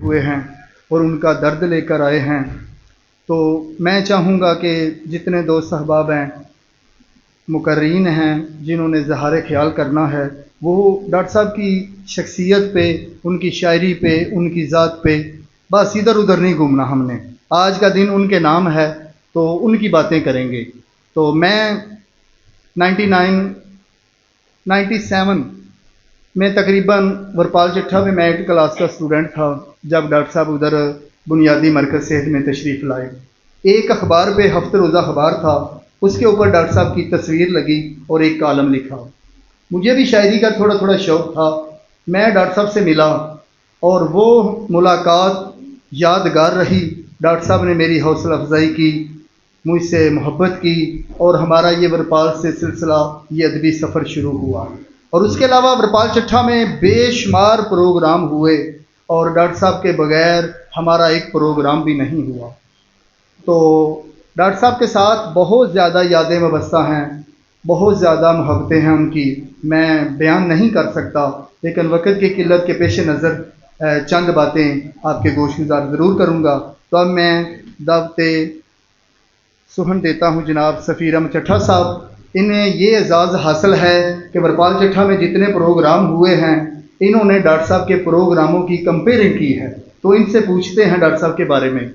ہوئے ہیں اور ان کا درد لے کر آئے ہیں۔ تو میں چاہوں گا کہ جتنے دوست احباب ہیں، مقررین ہیں، جنہوں نے اظہار خیال کرنا ہے، وہ ڈاکٹر صاحب کی شخصیت پہ، ان کی شاعری پہ، ان کی ذات پہ بس ادھر ادھر نہیں گھومنا ہم نے۔ آج کا دن ان کے نام ہے تو ان کی باتیں کریں گے۔ تو میں 97 میں تقریباً ورپال چٹھا میں 8 کلاس کا اسٹوڈنٹ تھا جب ڈاکٹر صاحب ادھر بنیادی مرکز صحت میں تشریف لائے۔ ایک اخبار پہ ہفتہ روزہ اخبار تھا، اس کے اوپر ڈاکٹر صاحب کی تصویر لگی اور ایک کالم لکھا۔ مجھے بھی شاعری کا تھوڑا تھوڑا شوق تھا۔ میں ڈاکٹر صاحب سے ملا اور وہ ملاقات یادگار رہی۔ ڈاکٹر صاحب نے میری حوصلہ افزائی کی، مجھ سے محبت کی، اور ہمارا یہ ورپال سے سلسلہ، یہ ادبی سفر شروع ہوا۔ اور اس کے علاوہ ورپال چٹھا میں بے شمار پروگرام ہوئے اور ڈاکٹر صاحب کے بغیر ہمارا ایک پروگرام بھی نہیں ہوا۔ تو ڈاکٹر صاحب کے ساتھ بہت زیادہ یادیں وابستہ ہیں، بہت زیادہ محبتیں ہیں ان کی، میں بیان نہیں کر سکتا، لیکن وقت کی قلت کے پیش نظر چند باتیں آپ کے گوش گزار ضرور کروں گا۔ تو اب میں دعوت سخن دیتا ہوں جناب سفیر احمد چٹھا صاحب۔ انہیں یہ اعزاز حاصل ہے کہ ورپال چٹھا میں جتنے پروگرام ہوئے ہیں، انہوں نے ڈاکٹر صاحب کے پروگراموں کی کمپیئرنگ کی ہے، تو ان سے پوچھتے ہیں ڈاکٹر صاحب کے بارے میں۔